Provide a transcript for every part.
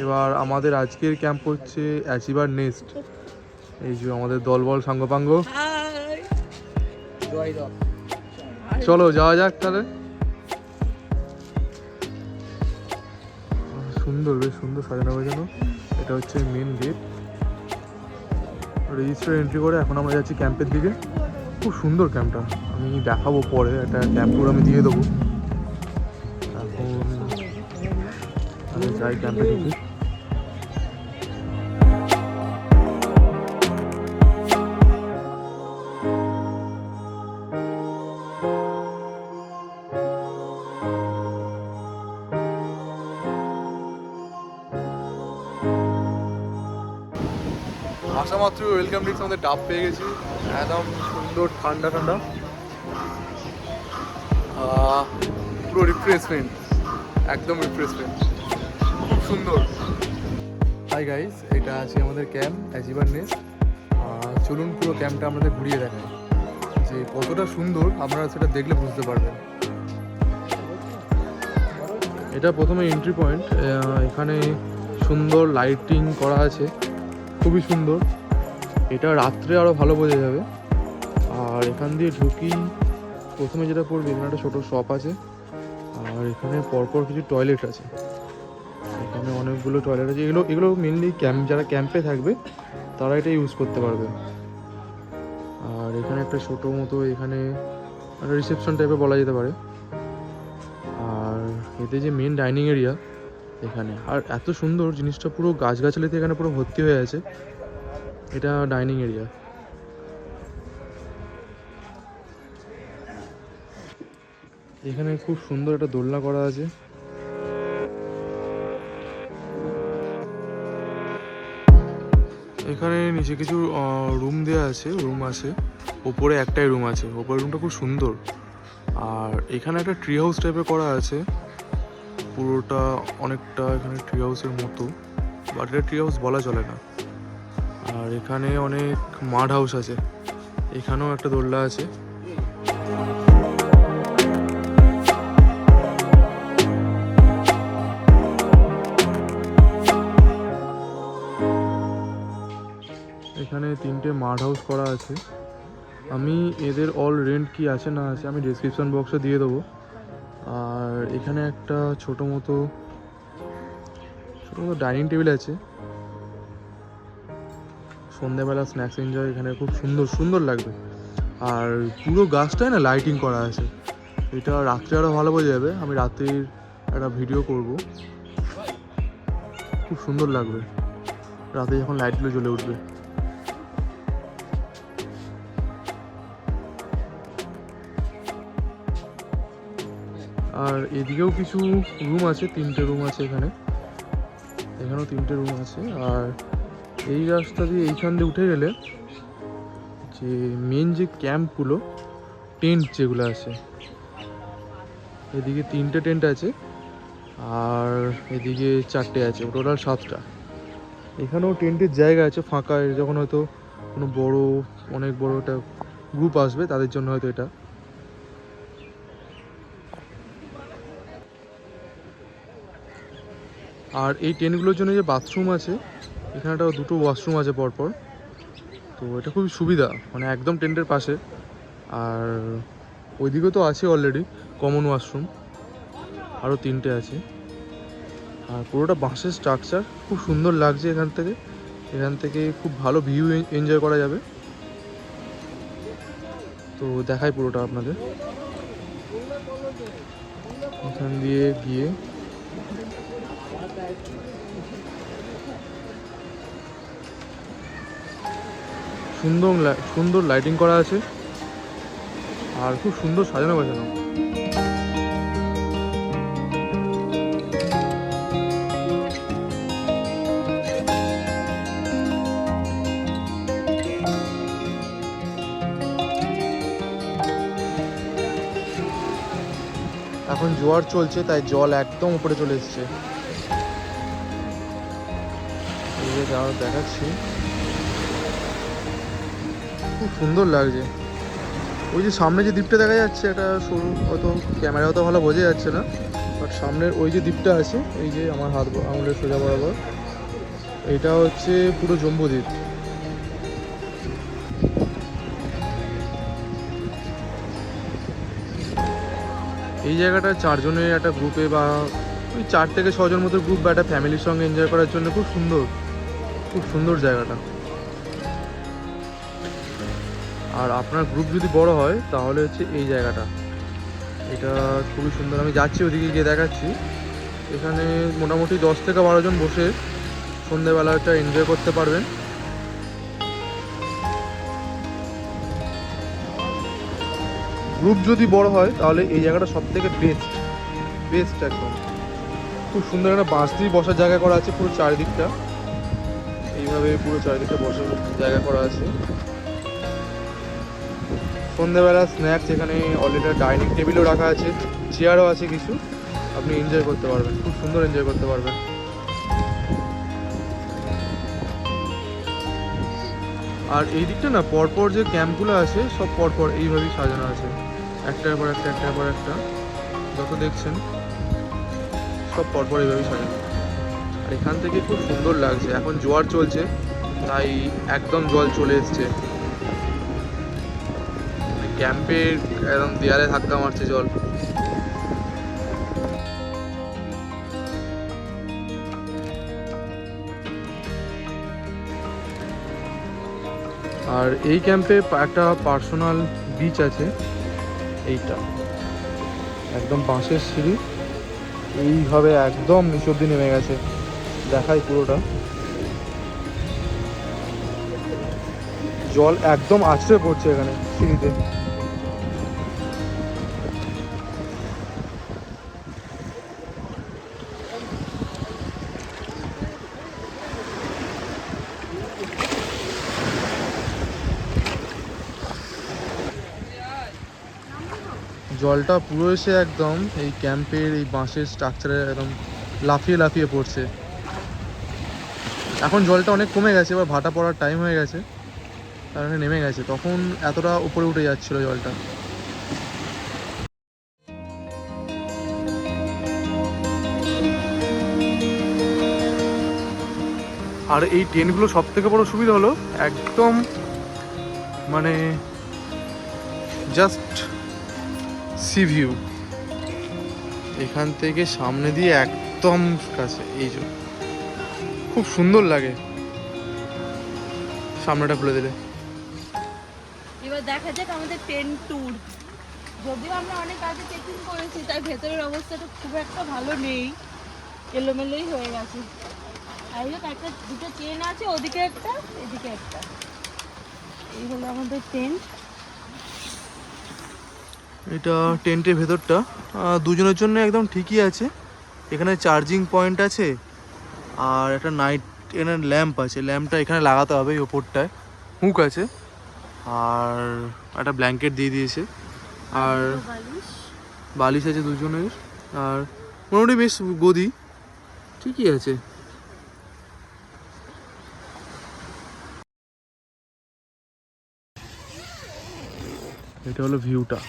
এবার আমাদের আজকের ক্যাম্প হচ্ছে অ্যাচিভার নেস্ট। এই যে আমাদের দলবল সাঙ্গপাঙ্গ। চলো যাওয়া যাক তাহলে। সুন্দর, বেশ সুন্দর সাজানো গোছানো। এটা হচ্ছে মেন গেট। রেজিস্টার এন্ট্রি করে এখন আমরা যাচ্ছি ক্যাম্পের দিকে। খুব সুন্দর ক্যাম্পটা, আমি দেখাবো পরে, একটা ক্যাম্প ট্যুর আমি দিয়ে দেবো। এখন আমি যাই ক্যাম্পে ঢুকি। আসা মাত্র ওয়েলকাম ড্রিঙ্কস আমাদের ডাব পেয়ে গেছি, একদম সুন্দর ঠান্ডা ঠান্ডা, পুরো রিফ্রেশমেন্ট, একদম রিফ্রেশমেন্ট, খুব সুন্দর। হাই গাইস, এটা আছে আমাদের ক্যাম্প অ্যাচিভার নেস্ট। চলুন পুরো ক্যাম্পটা আমাদের ঘুরিয়ে দেখাই যে কতটা সুন্দর, আপনারা সেটা দেখলে বুঝতে পারবেন। এটা প্রথমে এন্ট্রি পয়েন্ট, এখানে সুন্দর লাইটিং করা আছে, খুবই সুন্দর। এটা রাত্রে আরও ভালো বোঝা যাবে। আর এখান দিয়ে ঢুকি, প্রথমে যেটা পড়বে এখানে একটা ছোটো শপ আছে, আর এখানে পরপর কিছু টয়লেট আছে। এখানে অনেকগুলো টয়লেট আছে, এগুলো মেনলি যারা ক্যাম্পে থাকবে তারা এটা ইউজ করতে পারবে। আর এখানে একটা ছোটো মতো, এখানে একটা রিসেপশন টাইপের বলা যেতে পারে। আর এতে যে মেন ডাইনিং এরিয়া এখানে, আর এত সুন্দর জিনিসটা, পুরো গাছগাছালিতে এখানে পুরো ভর্তি হয়ে আছে। এটা ডাইনিং এরিয়া। এখানে খুব সুন্দর একটা দোলনা করা আছে। এখানে নিচে কিছু রুম দেওয়া আছে, রুম আছে, ওপরে একটাই রুম আছে, ওপরের রুমটা খুব সুন্দর। আর এখানে একটা ট্রি হাউস টাইপের করা আছে, পুরোটা অনেকটা এখানে ট্রি হাউসের মতো, বাট এটা ট্রি হাউস বলা চলে না। আর এখানে অনেক মাড হাউস আছে, এখানেও একটা দোলনা আছে। এখানে 3টে মাড হাউস করা আছে। আমি এদের অল রেন্ট কি আছে না আছে আমি ডেসক্রিপশন বক্সে দিয়ে দেবো। আর এখানে একটা ছোটো মতো ডাইনিং টেবিল আছে, সন্ধ্যেবেলা স্ন্যাক্স এনজয় এখানে খুব সুন্দর সুন্দর লাগবে। আর পুরো গাছটায় না লাইটিং করা আছে, এটা রাত্রে আরও ভালো বোঝা যাবে। আমি রাত্রির একটা ভিডিও করব, খুব সুন্দর লাগবে রাতে যখন লাইটগুলো জ্বলে উঠবে। আর এদিকেও কিছু রুম আছে, 3টে রুম আছে এখানে, এখানেও 3টে রুম আছে। আর এই রাস্তা দিয়ে এইখান দিয়ে উঠে গেলে যে মেন যে ক্যাম্পগুলো, টেন্ট যেগুলো আছে, এদিকে 3টে টেন্ট আছে, আর এদিকে 4টে আছে, টোটাল 7টা। এখানেও টেন্টের জায়গা আছে ফাঁকা, যখন হয়তো কোনো অনেক বড় একটা গ্রুপ আসবে তাদের জন্য হয়তো এটা। আর এই টেন্টগুলোর জন্য যে বাথরুম আছে, এখানেটাও 2টো ওয়াশরুম আছে পরপর, তো এটা খুবই সুবিধা, মানে একদম টেন্টের পাশে। আর ওইদিকেও তো আছে অলরেডি কমন ওয়াশরুম, আরও 3টে আছে। আর পুরোটা বাঁশের স্ট্রাকচার, খুব সুন্দর লাগছে। এখান থেকে খুব ভালো ভিউ এনজয় করা যাবে। তো দেখাই পুরোটা আপনাদের, এখান দিয়ে গিয়ে সুন্দর লাইটিং করা আছে, আর খুব সুন্দর সাজানো গোছানো। এখন জোয়ার চলছে, তাই জল একদম উপরে চলে এসছে। দেখাচ্ছি, খুব সুন্দর লাগছে। ওই যে সামনে যে দ্বীপটা দেখা যাচ্ছে, এটা সরু, হয়তো ক্যামেরা অত ভালো বোঝা যাচ্ছে না, আর সামনের ওই যে দ্বীপটা আছে, এই যে আমার হাত আঙুলের সোজা বরাবর, এটা হচ্ছে পুরো জম্বুদ্বীপ। এই জায়গাটা 4 জনের একটা গ্রুপে বা ওই 4 থেকে 6 জন মতো গ্রুপ বা একটা ফ্যামিলির সঙ্গে এনজয় করার জন্য খুব সুন্দর জায়গাটা। আর আপনার গ্রুপ যদি বড় হয় তাহলে হচ্ছে এই জায়গাটা, এটা খুবই সুন্দর। আমি যাচ্ছি ওদিকে গিয়ে দেখাচ্ছি। এখানে মোটামুটি 10 থেকে 12 জন বসে সন্ধ্যেবেলাটা এনজয় করতে পারবেন। গ্রুপ যদি বড় হয় তাহলে এই জায়গাটা সব থেকে বেস্ট একদম। খুব সুন্দর একটা বাঁশ দিয়ে বসার জায়গা করা আছে পুরো চারিদিকটা, এইভাবে পুরো চারিদিকটা বসার জায়গা করা আছে। সন্ধ্যেবেলা স্ন্যাক্স এখানে অলরেডি ডাইনিং টেবিলও রাখা আছে, চেয়ারও আছে কিছু, আপনি এনজয় করতে পারবেন, খুব সুন্দর এনজয় করতে পারবেন। আর এই দিকটা না পরপর যে ক্যাম্পগুলো আছে সব পরপর এইভাবেই সাজানো আছে, একটার পর একটা যত দেখছেন সব পরপর এইভাবেই সাজানো। আর এখান থেকে খুব সুন্দর লাগছে, এখন জোয়ার চলছে তাই একদম জল চলে এসছে, ক্যাম্পের একদম দেয়ালে ধাক্কা মারছে জল। আর এই ক্যাম্পে একটা পার্সোনাল বিচ আছে, এইটা একদম বাঁশের সিঁড়ি, এইভাবে একদম নিচ অব্দি নেমে গেছে, দেখাই পুরোটা। জল একদম আছড়ে পড়ছে এখানে সিঁড়িতে। জলটা পুরো এসে একদম এই ক্যাম্পের এই বাঁশের স্ট্রাকচারে একদম লাফিয়ে পড়ছে। এখন জলটা অনেক কমে গেছে, এবার ভাটা পড়ার টাইম হয়ে গেছে, কারণে নেমে গেছে, তখন এতটা উপরে উঠে যাচ্ছিল জলটা। আর এই ট্রেনগুলো সব থেকে বড় সুবিধা হলো একদম মানে জাস্ট সি ভিউ, এখান থেকে সামনে দিয়ে একদম কাছে, এই যে খুব সুন্দর লাগে সামনেটা খুলে দিলে। এবার দেখা যাক আমাদের ট্রেন ট্যুর। যদিও আমরা অনেক আগে চেকিং করেছি তাই ভেতরের অবস্থাটা খুব একটা ভালো নেই, এলোমেলোই হয়ে গেছে। আর একটা দুটো ট্রেন আছে, ওদিকে একটা এদিকে একটা, এই হলো আমাদের টেন্ট। এটা টেন্টের ভেতরটা দুজনের জন্য একদম ঠিকই আছে। এখানে চার্জিং পয়েন্ট আছে আর একটা নাইট এখানে ল্যাম্প আছে, ল্যাম্পটা এখানে লাগাতে হবে, এই ওপরটায় হুক আছে, আর একটা ব্ল্যাঙ্কেট দিয়ে দিয়েছে, আর বালিশ আছে দুজনের, আর মোটামুটি বেশ গদি ঠিকই আছে। এটা হলো ভিউটা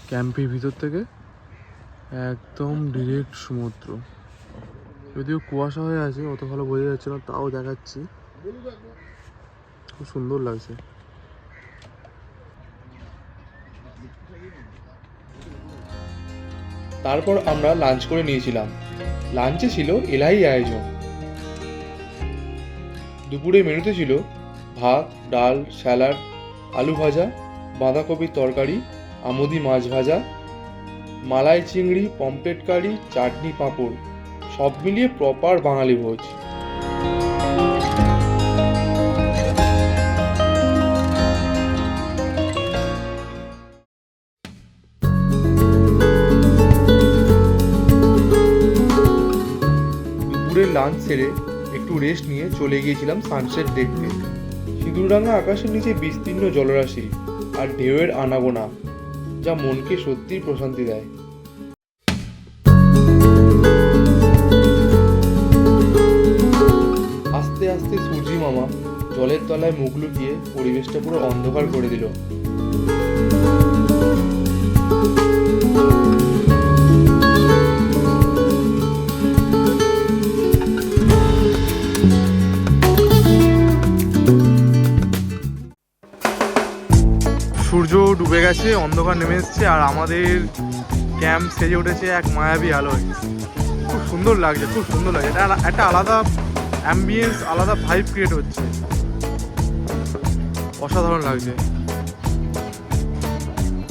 ক্যাম্পের ভিতর থেকে, একদম ডিরেক্ট সমুদ্র, যদিও কুয়াশা হয়ে আছে অত ভালো বোঝা যাচ্ছে না, তাও দেখাচ্ছি, খুব সুন্দর লাগছে। তারপর আমরা লাঞ্চ করে নিয়েছিলাম, লাঞ্চে ছিল এলাহি আয়োজন। দুপুরে মেনুতে ছিল ভাত, ডাল, স্যালাড, আলু ভাজা, বাঁধাকপির তরকারি, আমুদি মাছ ভাজা, মালাই চিংড়ি, পমফ্রেট কারি, চাটনি, পাঁপড়, সব মিলিয়ে প্রপার বাঙালি ভোজ। দুপুরের লাঞ্চ সেরে একটু রেস্ট নিয়ে চলে গিয়েছিলাম সানসেট দেখতে। সিঁদুররাঙা আকাশের নিচে বিস্তীর্ণ জলরাশি আর ঢেউয়ের আনাগোনা, যা মনকে সত্যিই প্রশান্তি দেয়। আস্তে আস্তে সূর্যি মামা জলের তলায় মুখ লুকিয়ে পরিবেশটা পুরো অন্ধকার করে দিল। গেছে, অন্ধকার নেমে এসছে, আর আমাদের ক্যাম্প সেজে উঠেছে এক মায়াবী আলোয়। খুব সুন্দর লাগছে, খুব সুন্দর লাগছে। এটা একটা আলাদা অ্যাম্বিয়েন্স, আলাদা ভাইব ক্রিয়েট হচ্ছে। অসাধারণ লাগছে,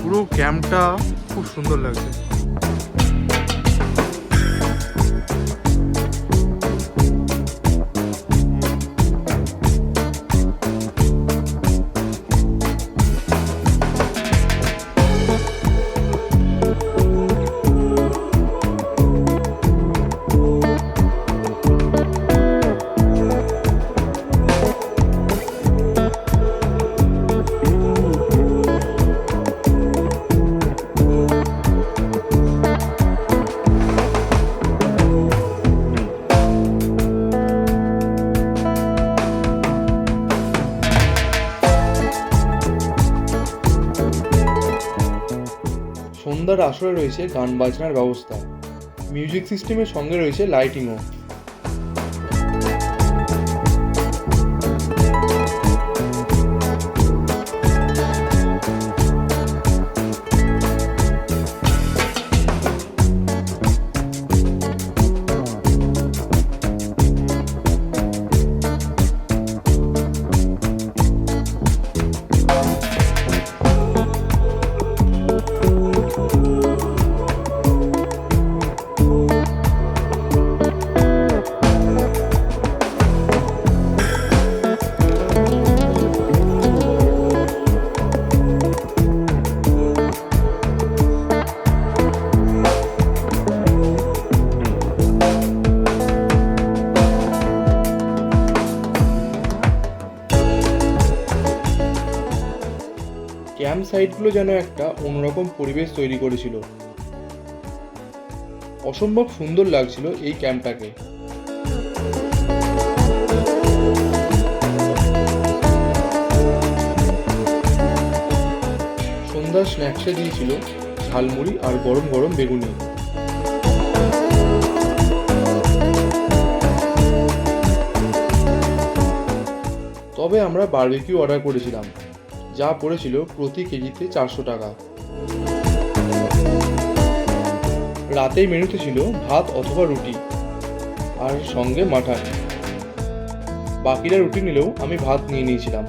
পুরো ক্যাম্পটা খুব সুন্দর লাগছে। সন্ধ্যার আসরে রয়েছে গান বাজনার ব্যবস্থা, মিউজিক সিস্টেমের সঙ্গে রয়েছে লাইটিংও। ক্যাম্প সাইটগুলো যেন একটা অন্যরকম পরিবেশ তৈরি করেছিল। অসম্ভব সুন্দর লাগছিল এই ক্যাম্পটাকে। সন্ধ্যার স্ন্যাক্সে দিয়েছিল ঝালমুড়ি আর গরম গরম বেগুনি। তবে আমরা বারবিকিউ অর্ডার করেছিলাম, যা পড়েছিল প্রতি কেজিতে 400 টাকা। রাতের মেনুতে ছিল ভাত অথবা রুটি আর সঙ্গে মাটন। বাকিরা রুটি নিলেও আমি ভাত নিয়ে নিয়েছিলাম।